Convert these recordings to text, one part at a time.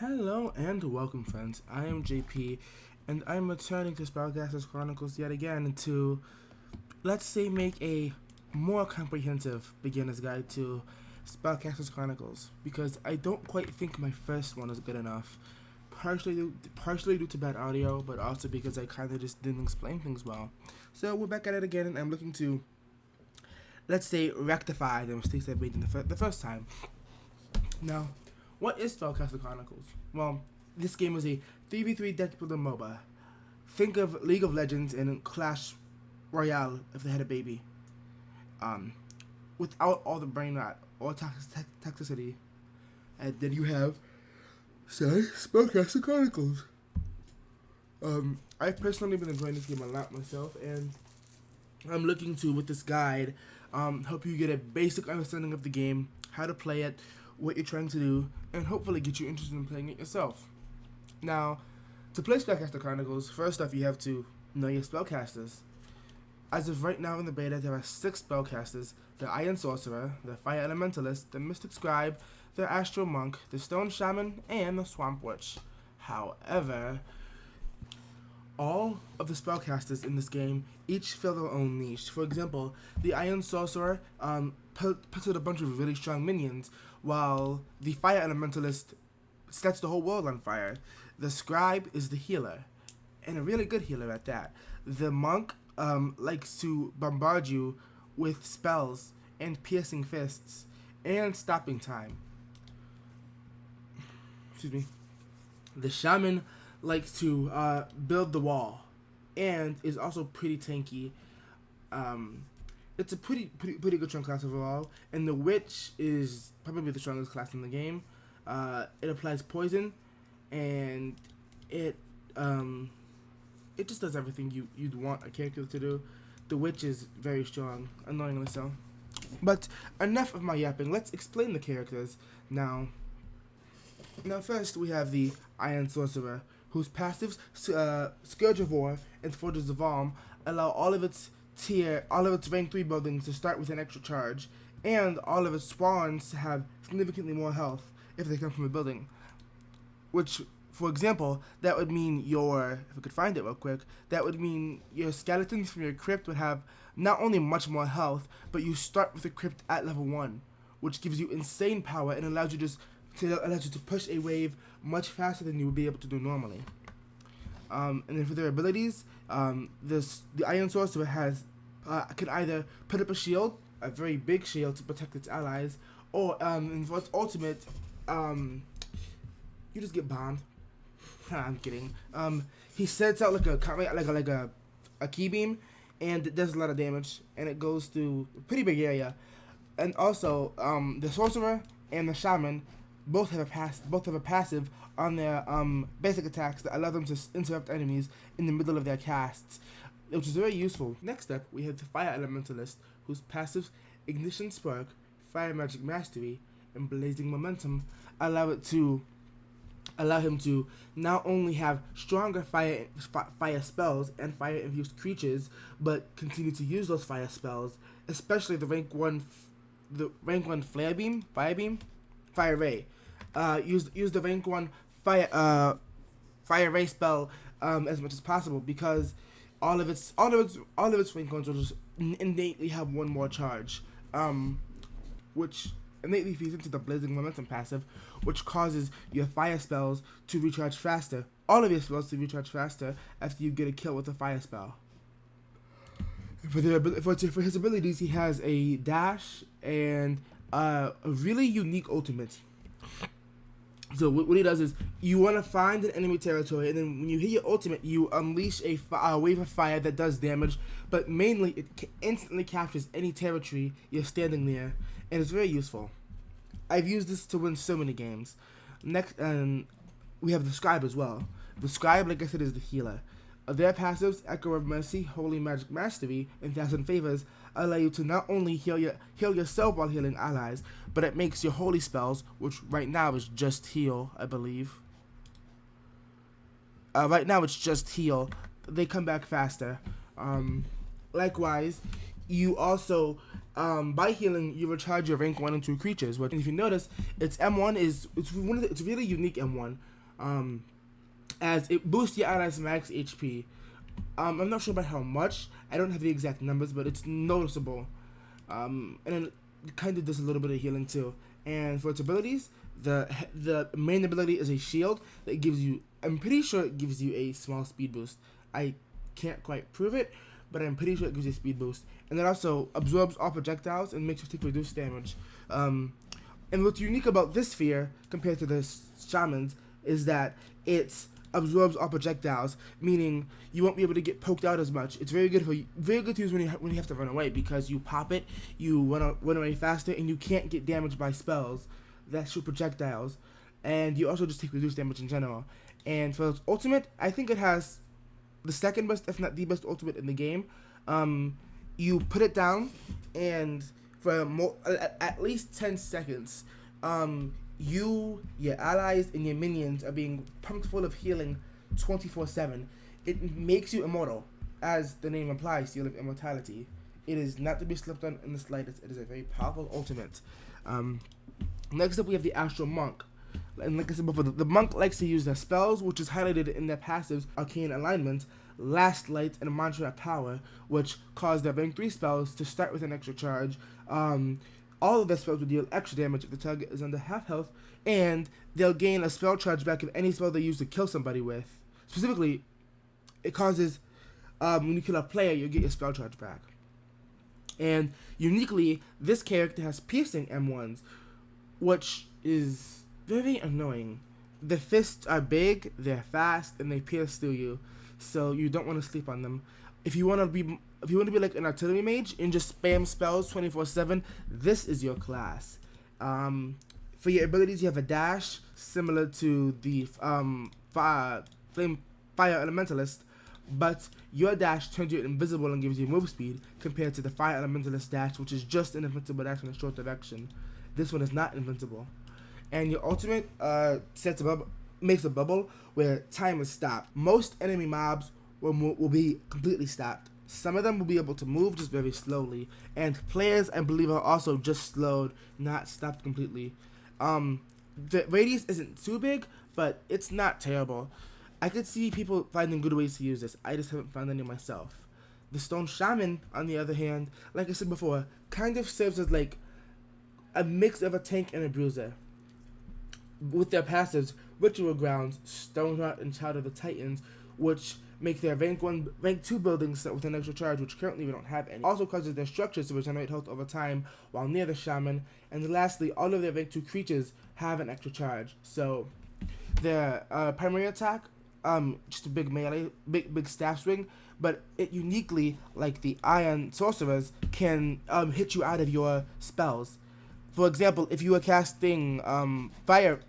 Hello and welcome, friends. I am JP, and I'm returning to Spellcasters Chronicles yet again to, let's say, make a more comprehensive beginner's guide to Spellcasters Chronicles, because I don't quite think my first one is good enough. Partially due to bad audio, but also because I kind of just didn't explain things well. So we're back at it again, and I'm looking to, let's say, rectify the mistakes I made in the first time. Now, what is Spellcaster Chronicles? Well, this game is a 3v3 deck builder MOBA. Think of League of Legends and Clash Royale if they had a baby. Without all the brain rot or toxicity. And then you have, say, Spellcaster Chronicles. I've personally been enjoying this game a lot myself, and I'm looking to, with this guide, help you get a basic understanding of the game, how to play it, what you're trying to do, and hopefully get you interested in playing it yourself. Now, to play Spellcaster Chronicles, first off you have to know your spellcasters. As of right now in the beta, there are 6 spellcasters: the Iron Sorcerer, the Fire Elementalist, the Mystic Scribe, the Astral Monk, the Stone Shaman, and the Swamp Witch. However, all of the spellcasters in this game each fill their own niche. For example, the Iron Sorcerer puts out a bunch of really strong minions, while the Fire Elementalist sets the whole world on fire. The Scribe is the healer, and a really good healer at that. The Monk likes to bombard you with spells and piercing fists and stopping time. Excuse me. The Shaman likes to build the wall and is also pretty tanky. It's a pretty good strong class overall, and the Witch is probably the strongest class in the game. It applies poison, and it just does everything you'd want a character to do. The Witch is very strong, annoyingly so. But enough of my yapping. Let's explain the characters now. Now first we have the Iron Sorcerer, whose passives, Scourge of War and Forges of Alm, allow all of its rank 3 buildings to start with an extra charge, and all of its spawns to have significantly more health if they come from a building. Which, for example, that would mean if I could find it real quick, that would mean your skeletons from your crypt would have not only much more health, but you start with a crypt at level 1, which gives you insane power and allows you to push a wave much faster than you would be able to do normally. And then for their abilities, the Iron Sorcerer can either put up a shield, a very big shield to protect its allies, or and for its ultimate, you just get bombed. I'm kidding. He sets out like a key beam, and it does a lot of damage, and it goes through a pretty big area. And also, the Sorcerer and the Shaman both have a passive on their basic attacks that allow them to interrupt enemies in the middle of their casts, which is very useful. Next up, we have the Fire Elementalist, whose passives Ignition Spark, Fire Magic Mastery, and Blazing Momentum allow him to not only have stronger fire spells and fire-infused creatures, but continue to use those fire spells, especially the rank 1 Fire Ray. Use the rank 1 Fire Ray spell as much as possible, because all of its rank 1s will just innately have one more charge, which innately feeds into the Blazing Momentum passive, which causes your fire spells to recharge faster. All of your spells to recharge faster after you get a kill with a fire spell. For his abilities, he has a dash and a really unique ultimate. So what he does is, you want to find an enemy territory, and then when you hit your ultimate, you unleash a wave of fire that does damage, but mainly it instantly captures any territory you're standing near, and it's very useful. I've used this to win so many games. Next, we have the Scribe as well. The Scribe, like I said, is the healer. Their passives, Echo of Mercy, Holy Magic Mastery, and Thousand Favors, allow you to not only heal yourself while healing allies, but it makes your holy spells, which right now is just heal, I believe. Right now it's just heal. They come back faster. Likewise, you also By healing, you recharge your rank 1 and 2 creatures. But if you notice, its M1 it's really unique M1, as it boosts your allies' max HP. I'm not sure about how much. I don't have the exact numbers, but it's noticeable. And then it kind of does a little bit of healing too. And for its abilities, the main ability is a shield that gives you. I'm pretty sure it gives you a small speed boost. I can't quite prove it, but I'm pretty sure it gives you a speed boost. And it also absorbs all projectiles and makes you take reduced damage. And what's unique about this sphere compared to the shamans is that it absorbs all projectiles, meaning you won't be able to get poked out as much. It's very good to use when you have to run away, because you pop it, you run away faster, and you can't get damaged by spells that shoot projectiles, and you also just take reduced damage in general. And for its ultimate, I think it has the second best, if not the best ultimate in the game. You put it down, and for at least 10 seconds, you, your allies, and your minions are being pumped full of healing 24/7. It makes you immortal, as the name implies, Seal of Immortality. It is not to be slept on in the slightest. It is a very powerful ultimate. Next up, we have the Astral Monk. And like I said before, the monk likes to use their spells, which is highlighted in their passives, Arcane Alignment, Last Light, and Mantra of Power, which cause their rank 3 spells to start with an extra charge. All of their spells will deal extra damage if the target is under half health, and they'll gain a spell charge back if any spell they use to kill somebody with. Specifically, it causes, when you kill a player, you'll get your spell charge back. And uniquely, this character has piercing M1s, which is very annoying. The fists are big, they're fast, and they pierce through you, so you don't want to sleep on them. If you want to be like an artillery mage and just spam spells 24/7, this is your class. For your abilities, you have a dash similar to the fire elementalist, but your dash turns you invisible and gives you move speed, compared to the fire elementalist dash, which is just an invincible dash in a short direction. This one is not invincible. And your ultimate makes a bubble where time is stopped. Most enemy mobs will be completely stopped. Some of them will be able to move just very slowly, and players, I believe, are also just slowed, not stopped completely. The radius isn't too big, but it's not terrible. I could see people finding good ways to use this. I just haven't found any myself. The Stone Shaman, on the other hand, like I said before, kind of serves as like a mix of a tank and a bruiser. With their passives, Ritual Grounds, Stoneheart, and Child of the Titans, which make their rank 2 buildings set with an extra charge, which currently we don't have any. Also causes their structures to regenerate health over time while near the Shaman. And lastly, all of their rank 2 creatures have an extra charge. So their primary attack, just a big melee, big staff swing, but it uniquely, like the Iron Sorcerers, can hit you out of your spells. For example, if you are casting Fire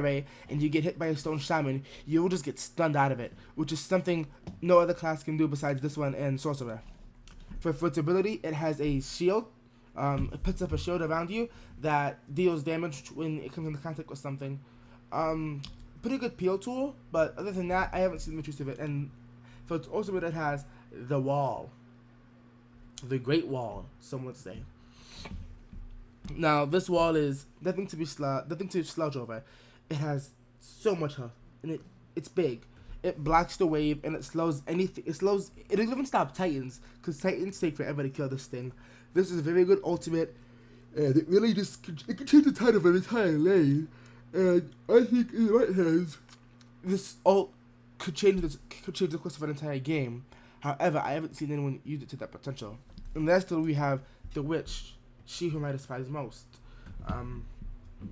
Ray and you get hit by a Stone Shaman, you will just get stunned out of it, which is something no other class can do besides this one and Sorcerer. For its ability, it has a shield. It puts up a shield around you that deals damage when it comes into contact with something. Pretty good peel tool, but other than that, I haven't seen much use of it. And for its ultimate, it has the Wall. The Great Wall, some would say. Now, this wall is nothing to slouch over. It has so much health, and it's big. It blocks the wave, and it slows anything. It even stop Titans, because Titans take forever to kill this thing. This is a very good ultimate, and it really it can change the tide of an entire lane. And I think in the right hands, this ult could change the course of an entire game. However, I haven't seen anyone use it to that potential. And lastly, we have the Witch. She whom I despise most.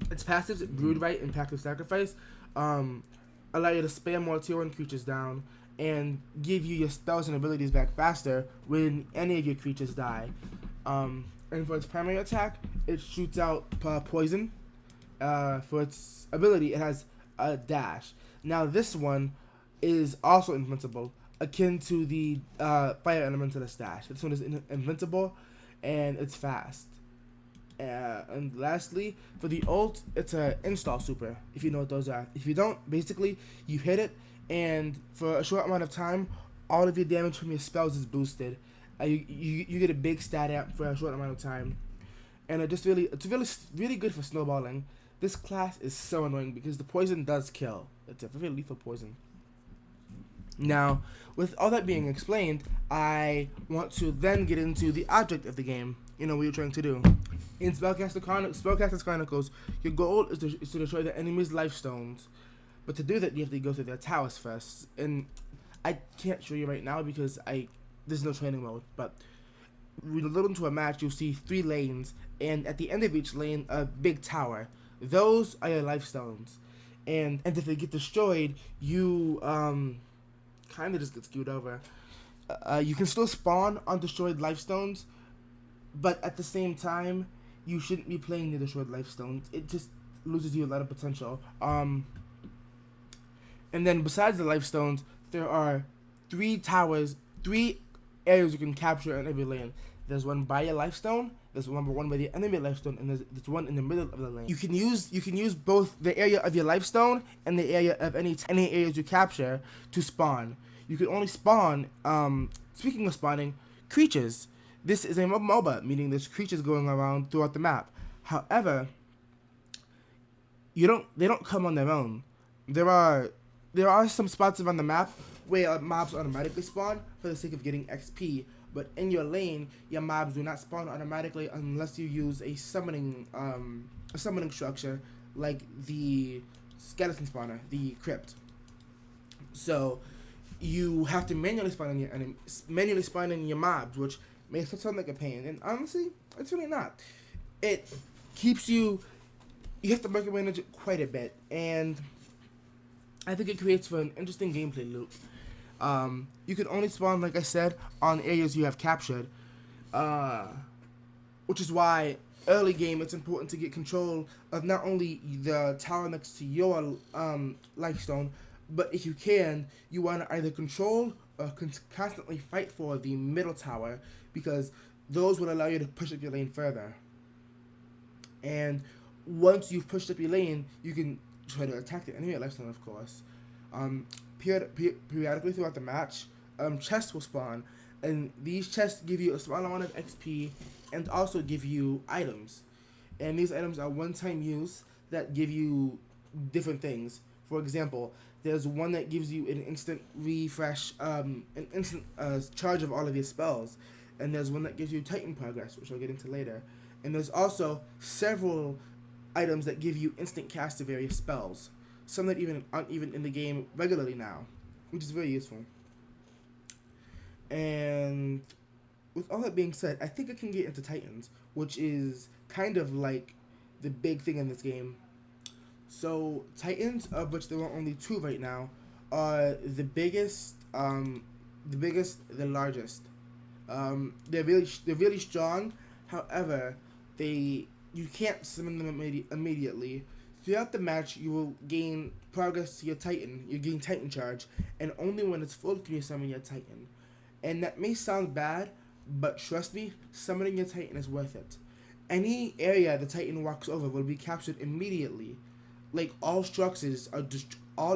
Its passives, Broodrite and Pact of Sacrifice, allow you to spam more tier 1 creatures down and give you your spells and abilities back faster when any of your creatures die. And for its primary attack, it shoots out poison. For its ability, it has a dash. Now this one is also invincible, akin to the Fire Elementalist dash. This one is invincible, and it's fast. And lastly, for the ult, it's a install super, if you know what those are. If you don't, basically, you hit it, and for a short amount of time, all of your damage from your spells is boosted. You get a big stat amp for a short amount of time, and it's really good for snowballing. This class is so annoying because the poison does kill. It's a very lethal poison. Now, with all that being explained, I want to then get into the object of the game. You know what you're trying to do. In Spellcasters Chronicles, your goal is to destroy the enemy's life stones. But to do that, you have to go through their towers first. And I can't show you right now because there's no training mode. But when you load into a match, you'll see 3 lanes, and at the end of each lane, a big tower. Those are your life stones. And if they get destroyed, you kind of just get screwed over. You can still spawn on destroyed life stones, but at the same time, you shouldn't be playing the destroyed life stones. It just loses you a lot of potential. And then besides the life stones, there are 3 towers, 3 areas you can capture in every lane. There's one by your life stone, there's one by the enemy life stone, and there's one in the middle of the lane. You can use both the area of your life stone and the area of any areas you capture to spawn. You can only spawn, speaking of spawning, creatures. This is a MOBA, meaning there's creatures going around throughout the map. However, they don't come on their own. There are some spots around the map where mobs automatically spawn for the sake of getting XP, but in your lane, your mobs do not spawn automatically unless you use a summoning structure like the skeleton spawner, the crypt. So you have to manually spawn in your mobs, which makes it sound like a pain, and honestly, it's really not. It keeps you have to micromanage it quite a bit, and I think it creates for an interesting gameplay loop. You can only spawn, like I said, on areas you have captured, which is why early game it's important to get control of not only the tower next to your life stone, but if you can, you want to either control or constantly fight for the middle tower, because those will allow you to push up your lane further. And once you've pushed up your lane, you can try to attack the enemy life stone, of course. Periodically throughout the match, chests will spawn, and these chests give you a small amount of XP and also give you items. And these items are one-time use that give you different things. For example, there's one that gives you an instant refresh, an instant charge of all of your spells, and there's one that gives you Titan progress, which I'll get into later. And there's also several items that give you instant cast of various spells, some that aren't even in the game regularly now, which is very useful. And with all that being said, I think I can get into Titans, which is kind of like the big thing in this game. So Titans, of which there are only 2 right now, are the biggest, the largest. They're really strong. However, you can't summon them immediately. Throughout the match, you will gain progress to your Titan. You gain Titan charge, and only when it's full can you summon your Titan. And that may sound bad, but trust me, summoning your Titan is worth it. Any area the Titan walks over will be captured immediately. Like all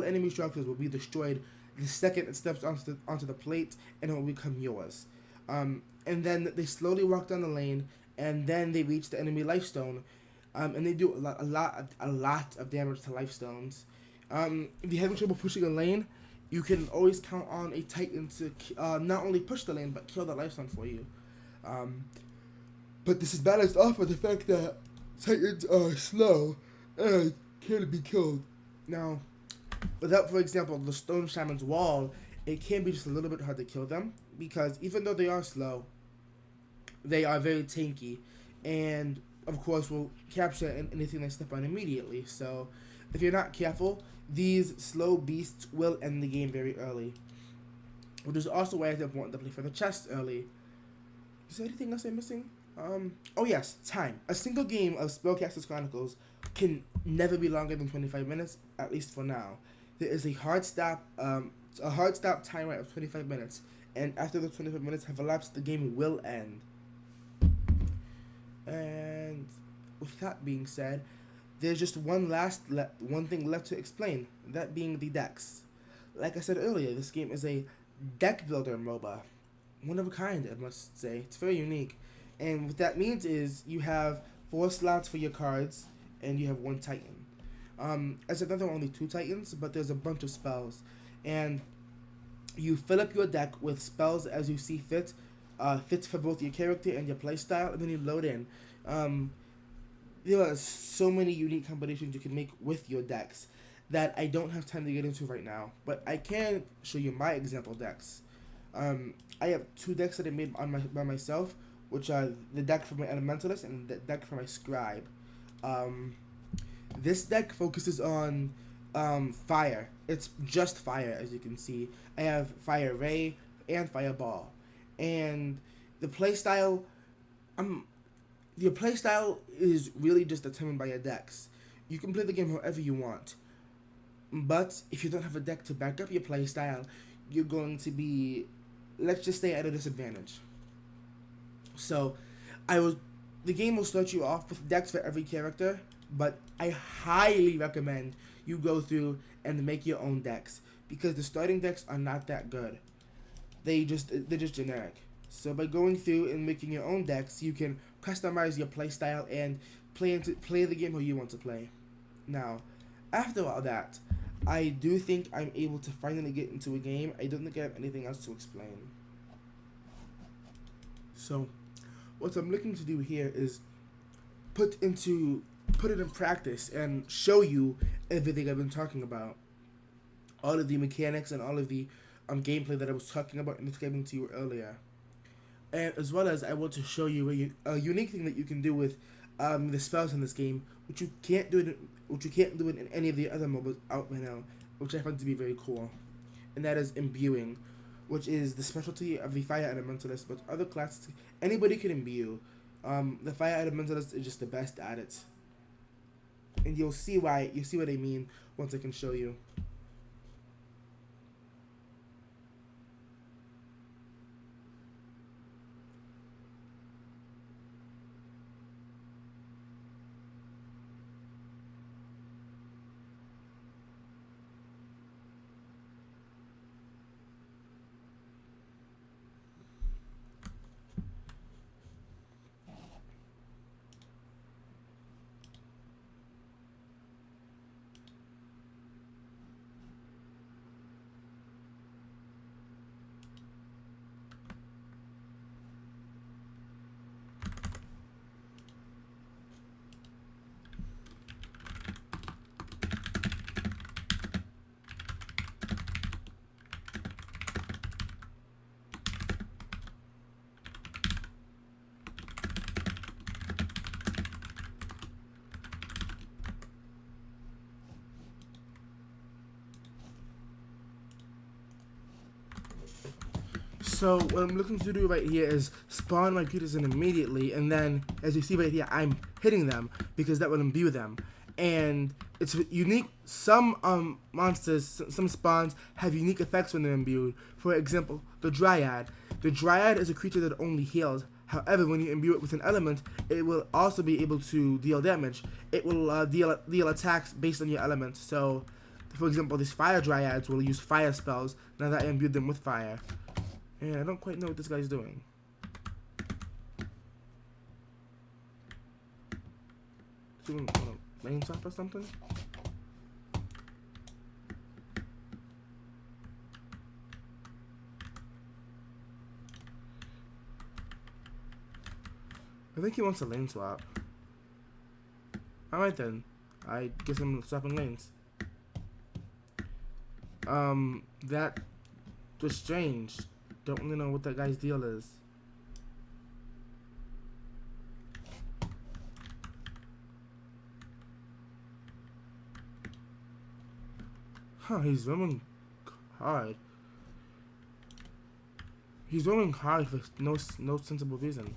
enemy structures will be destroyed the second it steps onto the plate, and it will become yours. And then they slowly walk down the lane, and then they reach the enemy life stone. And they do a lot of damage to life stones. If you're having trouble pushing a lane, you can always count on a Titan to not only push the lane, but kill the life stone for you. But this is balanced off by the fact that Titans are slow and can't be killed. Now, without, for example, the Stone Shaman's Wall, it can be just a little bit hard to kill them, because even though they are slow, they are very tanky, and of course will capture anything they step on immediately. So if you're not careful, these slow beasts will end the game very early, which is also why it's important to play for the chest early. Is there anything else I'm missing? Oh yes, time. A single game of Spellcasters Chronicles can never be longer than 25 minutes, at least for now. There is a hard stop timer of 25 minutes, and after the 25 minutes have elapsed, the game will end. And with that being said, there's just one thing left to explain, that being the decks. Like I said earlier, this game is a deck builder MOBA. one of a kind, I must say. It's very unique. And what that means is you have 4 slots for your cards, and you have 1 Titan. As I thought there were only 2 Titans, but there's a bunch of spells. And you fill up your deck with spells as you see fit, fits for both your character and your playstyle, and then you load in. Um, there are so many unique combinations you can make with your decks that I don't have time to get into right now, but I can show you my example decks. I have 2 decks that I made by myself, which are the deck for my Elementalist and the deck for my Scribe. Um, this deck focuses on fire. It's just fire, as you can see. I have Fire Ray and Fireball, and the playstyle. Um, your playstyle is really just determined by your decks. You can play the game however you want, but if you don't have a deck to back up your playstyle, you're going to be, let's just say, at a disadvantage. So, I was the game will start you off with decks for every character, but I highly recommend you go through and make your own decks because the starting decks are not that good. They're just generic. So by going through and making your own decks, you can customize your playstyle and play the game how you want to play. Now, after all that, I do think I'm able to finally get into a game. I don't think I have anything else to explain. So, what I'm looking to do here is put it in practice and show you everything I've been talking about. All of the mechanics and all of the gameplay that I was talking about and describing to you earlier. And as well as I want to show you a unique thing that you can do with the spells in this game, which you can't do it in any of the other MOBAs out right now, which I find to be very cool. And that is imbuing, which is the specialty of the Fire Elementalist, but other classes, anybody can imbue. The Fire Elementalist is just the best at it. And you'll see what I mean once I can show you. So what I'm looking to do right here is spawn my creatures in immediately, and then as you see right here, I'm hitting them because that will imbue them. And it's unique. Some monsters, some spawns have unique effects when they're imbued. For example, the Dryad. The Dryad is a creature that only heals. However, when you imbue it with an element, it will also be able to deal damage. It will deal attacks based on your element. So, for example, these Fire Dryads will use fire spells now that I imbued them with fire. Yeah, I don't quite know what this guy's doing. Doing a lane swap or something? I think he wants a lane swap. Alright then. I guess I'm swapping lanes. That was strange. Don't really know what that guy's deal is. Huh, he's roaming hard. He's roaming hard for no sensible reason.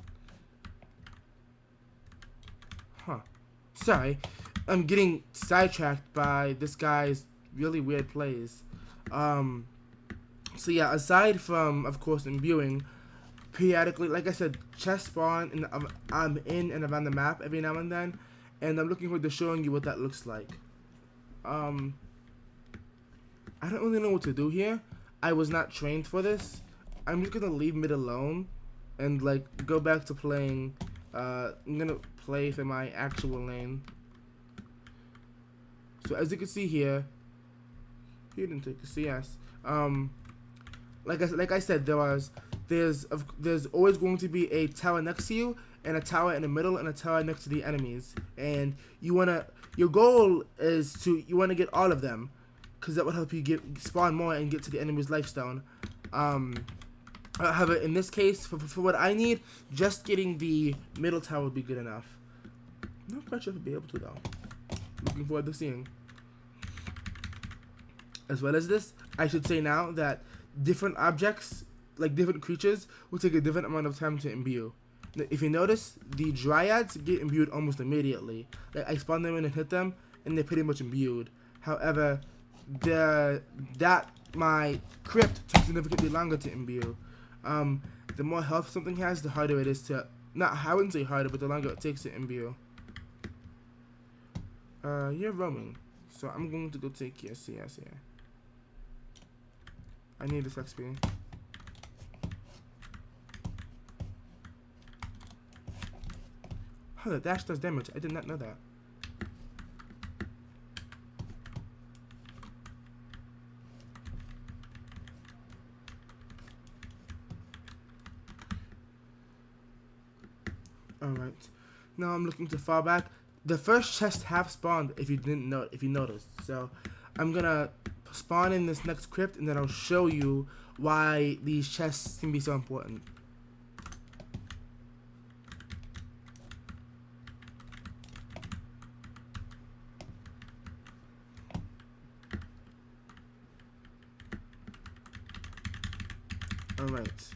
Huh. Sorry. I'm getting sidetracked by this guy's really weird plays. So yeah, aside from, of course, imbuing, periodically, like I said, chest spawn, and I'm in and around the map every now and then, and I'm looking forward to showing you what that looks like. I don't really know what to do here. I was not trained for this. I'm just gonna leave mid alone, and like go back to playing. I'm gonna play for my actual lane. So as you can see here, he didn't take a CS. Like I said, there's always going to be a tower next to you, and a tower in the middle, and a tower next to the enemies. And your goal is you wanna get all of them, because that will help you spawn more and get to the enemy's lifestone. However, in this case, for what I need, just getting the middle tower would be good enough. Not quite sure if I'll be able to though. Looking forward to seeing. As well as this, I should say now that different objects, like different creatures, will take a different amount of time to imbue. If you notice, the dryads get imbued almost immediately. Like I spawn them in and hit them, and they're pretty much imbued. However, my crypt took significantly longer to imbue. The more health something has, the harder it is to, I wouldn't say harder, but the longer it takes to imbue. You're roaming, so I'm going to go take your CS here. I need this XP. Oh, the dash does damage. I did not know that. Alright. Now I'm looking to fall back. The first chest have spawned if you noticed. So I'm gonna spawn in this next crypt, and then I'll show you why these chests can be so important. Alright.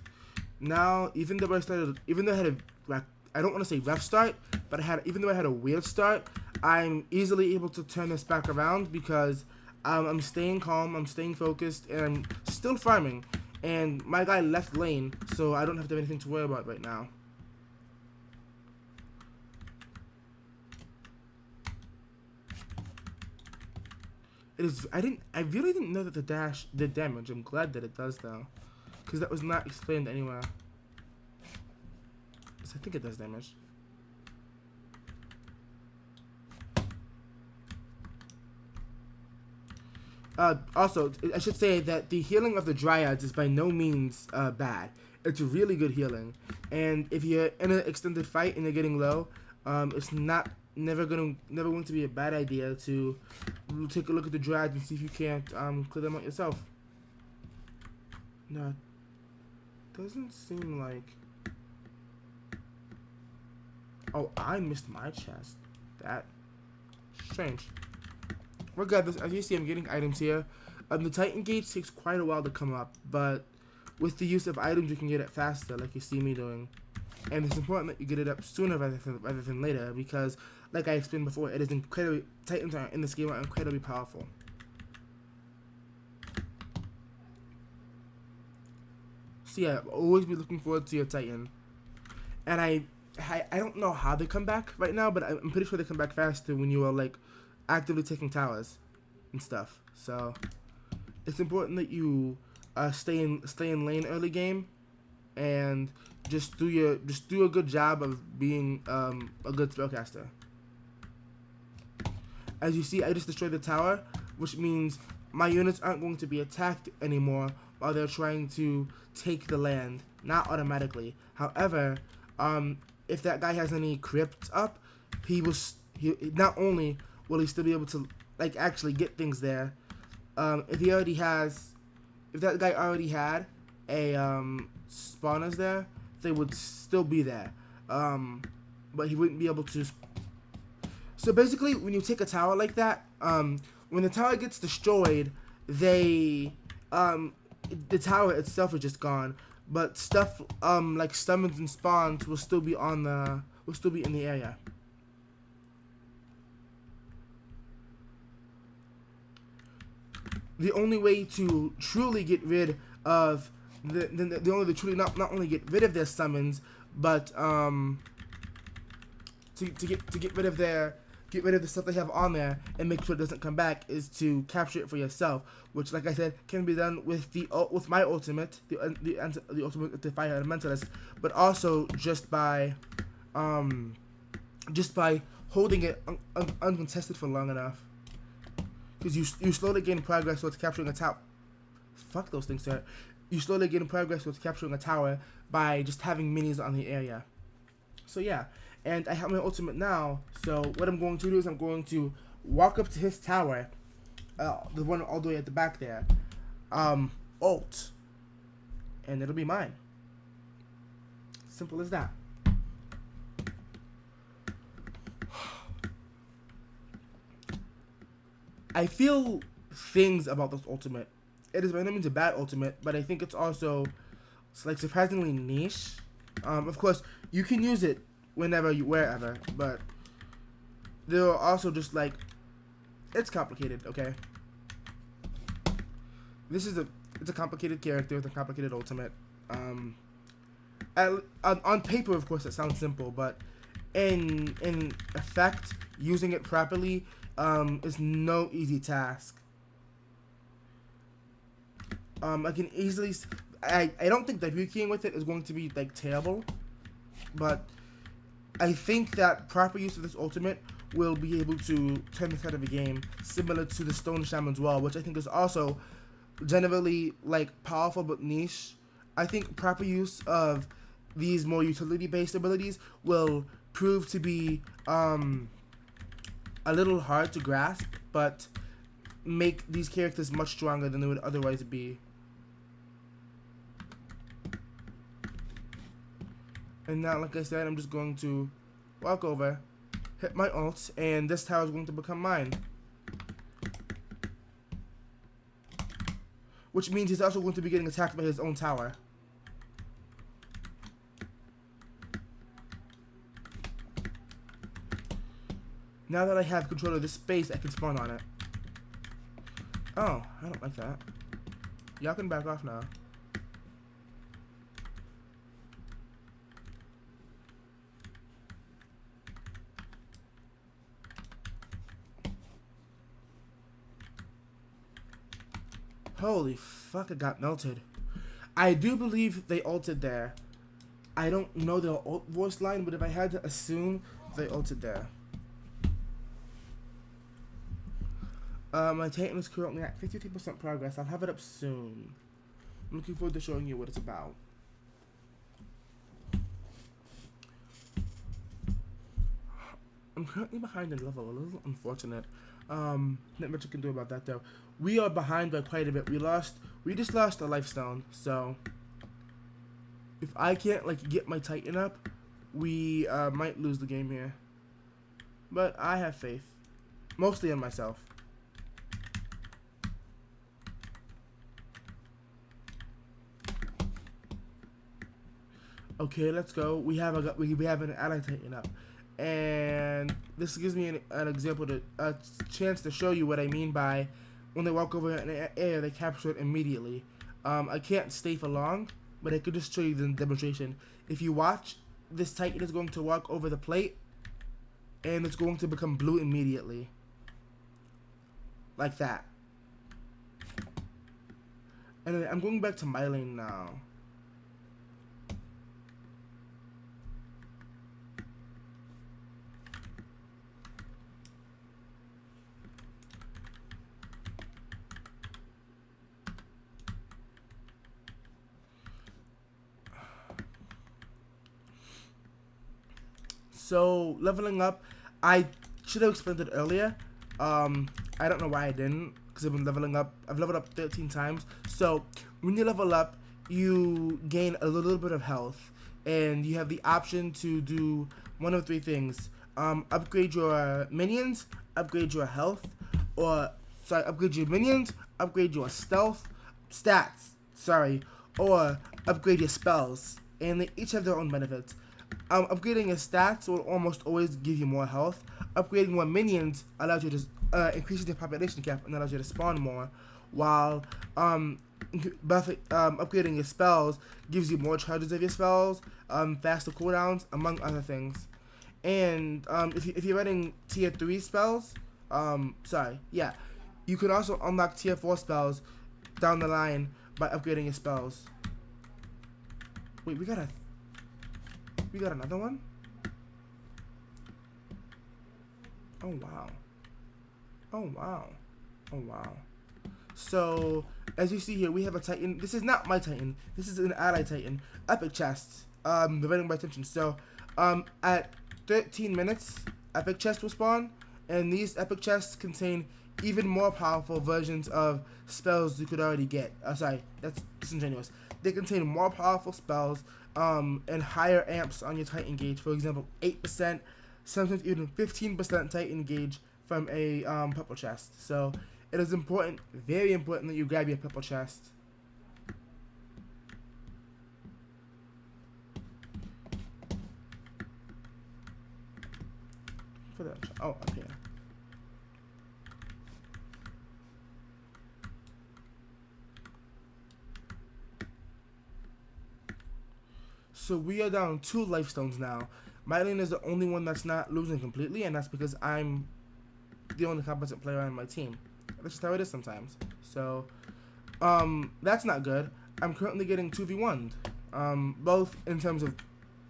Now, even though I had a, I don't want to say rough start, but even though I had a weird start, I'm easily able to turn this back around because I'm staying calm, I'm staying focused, and I'm still farming. And my guy left lane, so I don't have to have anything to worry about right now. I really didn't know that the dash did damage. I'm glad that it does though, because that was not explained anywhere. So I think it does damage. Also, I should say that the healing of the dryads is by no means bad. It's a really good healing, and if you're in an extended fight and you're getting low, it's never going to be a bad idea to take a look at the dryads and see if you can't clear them out yourself. No, doesn't seem like. Oh, I missed my chest. That strange. Regardless, as you see, I'm getting items here. The Titan gauge takes quite a while to come up, but with the use of items, you can get it faster, like you see me doing. And it's important that you get it up sooner rather than later, because, like I explained before, it is incredibly. Titans are in this game are incredibly powerful. So yeah, always be looking forward to your Titan. And I don't know how they come back right now, but I'm pretty sure they come back faster when you are like actively taking towers and stuff. So it's important that you stay in lane early game, and just do a good job of being a good spellcaster. As you see, I just destroyed the tower, which means my units aren't going to be attacked anymore while they're trying to take the land. Not automatically. However, if that guy has any crypts up, he not only will he still be able to like actually get things there. If that guy already had a spawners there, they would still be there. But he wouldn't be able to. So basically, when you take a tower like that, when the tower gets destroyed, the tower itself is just gone. But stuff like summons and spawns will still be in the area. The only way to truly get rid of not only get rid of their summons, but to get rid of their get rid of the stuff they have on there and make sure it doesn't come back is to capture it for yourself, which, like I said, can be done with my ultimate, the ultimate Defy Elementalist, but also just by holding it uncontested for long enough, because you slowly gain progress towards capturing a tower. Fuck those things, sir. You slowly gain progress towards capturing a tower by just having minis on the area. So yeah. And I have my ultimate now, so what I'm going to do is I'm going to walk up to his tower, the one all the way at the back there, ult, and it'll be mine. Simple as that. I feel things about this ultimate. It is by no means a bad ultimate, but I think it's also like surprisingly niche. Of course, you can use it whenever, wherever, but there are also just like, it's complicated, okay? It's a complicated character with a complicated ultimate. On paper, of course, it sounds simple, but in effect, using it properly is no easy task. I can easily, I don't think debut keying with it is going to be like terrible, but I think that proper use of this ultimate will be able to turn the head of a game, similar to the Stone Shaman's Wall, which I think is also generally like powerful but niche. I think proper use of these more utility-based abilities will prove to be a little hard to grasp, but make these characters much stronger than they would otherwise be. And now, like I said, I'm just going to walk over, hit my ult, and this tower is going to become mine. Which means he's also going to be getting attacked by his own tower. Now that I have control of this space, I can spawn on it. Oh, I don't like that. Y'all can back off now. Holy fuck, it got melted. I do believe they ulted there. I don't know the ult voice line, but if I had to assume, they ulted there. My Titan is currently at 53% progress. I'll have it up soon. I'm looking forward to showing you what it's about. I'm currently behind in level, a little unfortunate. Not much I can do about that though. We are behind by quite a bit. We just lost a life stone, so if I can't like get my Titan up, we might lose the game here. But I have faith, mostly in myself. Okay, let's go. We have an ally Titan up. And this gives me an example, a chance to show you what I mean by when they walk over an area, they capture it immediately. I can't stay for long, but I could just show you the demonstration. If you watch, this Titan is going to walk over the plate, and it's going to become blue immediately. Like that. And I'm going back to my lane now. So, leveling up, I should have explained it earlier. I don't know why I didn't, because I've been leveling up. I've leveled up 13 times. So, when you level up, you gain a little bit of health, and you have the option to do one of three things. Upgrade your minions, upgrade your health, upgrade your minions, upgrade your stats, or upgrade your spells. And they each have their own benefits. Upgrading your stats will almost always give you more health. Upgrading more minions allows you to increases your population cap and allows you to spawn more, while upgrading your spells gives you more charges of your spells, faster cooldowns, among other things. And if you're running tier 3 spells, you can also unlock tier 4 spells down the line by upgrading your spells. Wait, we got another one? Oh wow. Oh wow. Oh wow. So as you see here, we have a Titan. This is not my Titan. This is an ally Titan. Epic chests. Dividing by attention. So at 13 minutes, epic chests will spawn, and these epic chests contain even more powerful versions of spells you could already get. Sorry, that's disingenuous. They contain more powerful spells and higher amps on your Titan gauge. For example, 8%, sometimes even 15% Titan gauge from a purple chest. So it is important, very important, that you grab your purple chest. Oh, up here. So we are down 2 life stones now. My lane is the only one that's not losing completely, and that's because I'm the only competent player on my team. That's just how it is sometimes. So, that's not good. I'm currently getting 2v1'd. Both in terms of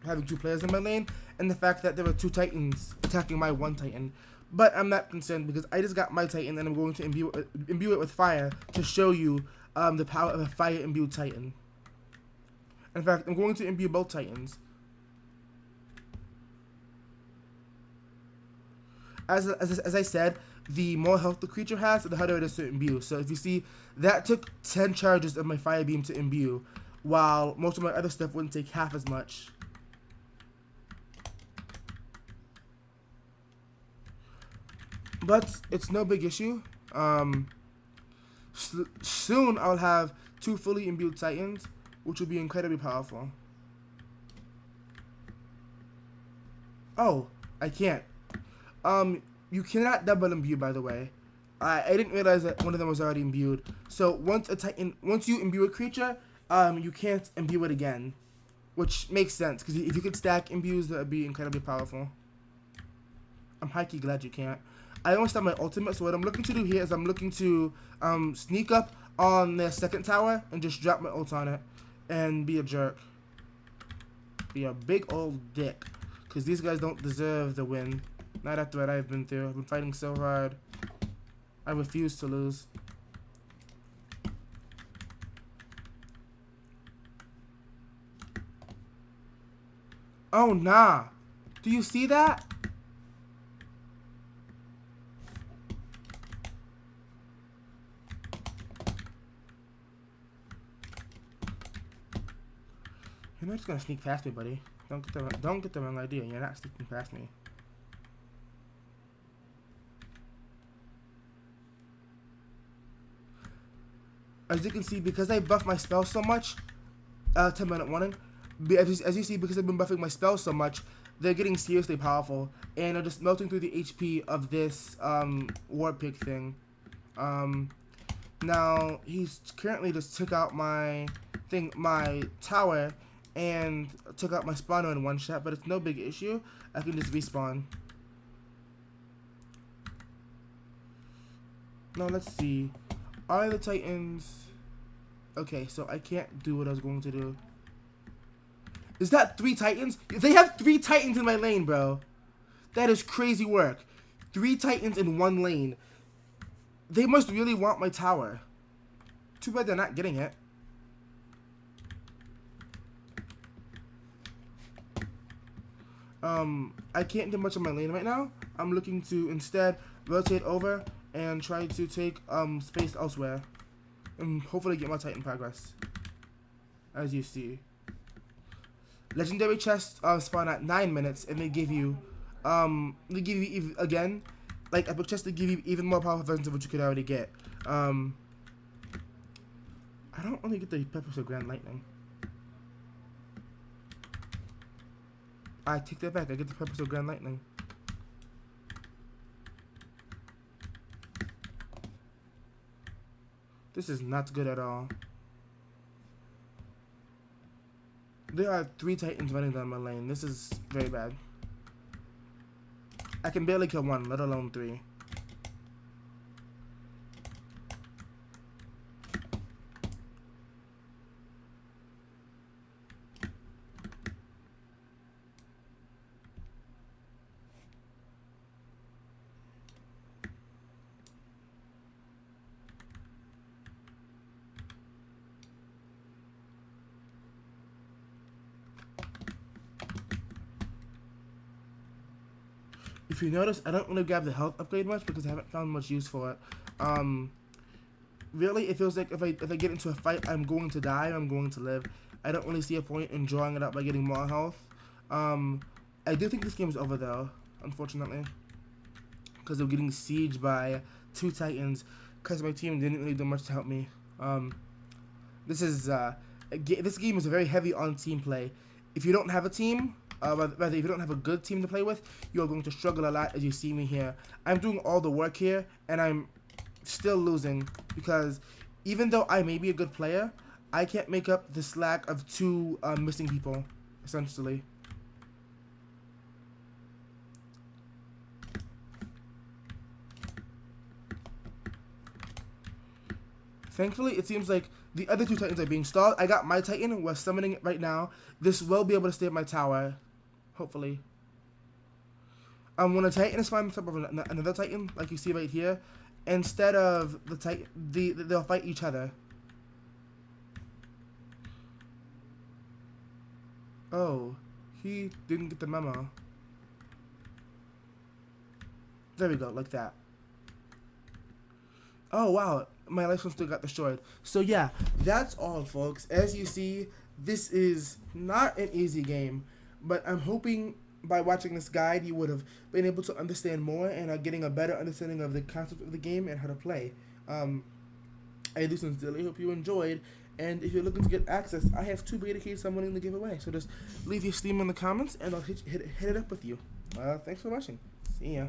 having 2 players in my lane, and the fact that there were 2 Titans attacking my 1 Titan. But I'm not concerned because I just got my Titan, and I'm going to imbue it with fire to show you the power of a fire-imbued Titan. In fact, I'm going to imbue both Titans. As I said, the more health the creature has, the harder it is to imbue. So if you see, that took 10 charges of my fire beam to imbue, while most of my other stuff wouldn't take half as much. But it's no big issue. Soon I'll have 2 fully imbued Titans, which will be incredibly powerful. Oh, I can't. You cannot double imbue, by the way. I didn't realize that one of them was already imbued. So once you imbue a creature, you can't imbue it again, which makes sense because if you could stack imbues, that would be incredibly powerful. I'm high-key glad you can't. I almost have my ultimate, so what I'm looking to do here is I'm looking to sneak up on their second tower and just drop my ult on it and be a jerk. Be a big old dick. Because these guys don't deserve the win. Not after what I've been through. I've been fighting so hard. I refuse to lose. Oh, nah. Do you see that? You're not just gonna sneak past me, buddy. Don't get the wrong idea. You're not sneaking past me. As you can see, because I buff my spell so much, 10-minute warning. As you see, because I've been buffing my spells so much, they're getting seriously powerful, and they're just melting through the HP of this war pig thing. Now he's currently just took out my tower, and took out my spawner in one shot, but it's no big issue. I can just respawn. Now let's see. Are the Titans... Okay, so I can't do what I was going to do. Is that 3 Titans? They have 3 Titans in my lane, bro. That is crazy work. 3 Titans in 1 lane. They must really want my tower. Too bad they're not getting it. I can't do much on my lane right now. I'm looking to instead rotate over and try to take space elsewhere, and hopefully get my Titan progress. As you see, legendary chests spawn at 9 minutes, and they give you again, like epic chests, they give you even more powerful versions of what you could already get. I don't only get the peppers of Grand Lightning. I take that back. I get the purpose of Grand Lightning. This is not good at all. There are 3 Titans running down my lane. This is very bad. I can barely kill one, let alone 3. If you notice, I don't really grab the health upgrade much because I haven't found much use for it. Really, it feels like if I get into a fight, I'm going to die, I'm going to live. I don't really see a point in drawing it up by getting more health. I do think this game is over though, unfortunately, because I'm getting sieged by 2 Titans because my team didn't really do much to help me. This game is very heavy on team play. If you don't have a team, rather if you don't have a good team to play with, you are going to struggle a lot, as you see me here. I'm doing all the work here, and I'm still losing because even though I may be a good player, I can't make up the slack of 2 missing people, essentially. Thankfully, it seems like the other 2 Titans are being stalled. I got my Titan. We're summoning it right now. This will be able to stay at my tower, hopefully. When a Titan is flying on top of another Titan, like you see right here, instead of the Titan, they'll fight each other. Oh, he didn't get the memo. There we go, like that. Oh, wow. My life one still got destroyed. So yeah, that's all, folks. As you see, this is not an easy game, but I'm hoping by watching this guide you would have been able to understand more and are getting a better understanding of the concept of the game and how to play. I do sincerely hope you enjoyed, and if you're looking to get access, I have 2 beta keys I'm willing to give away. So just leave your Steam in the comments and I'll hit it up with you. Thanks for watching. See ya.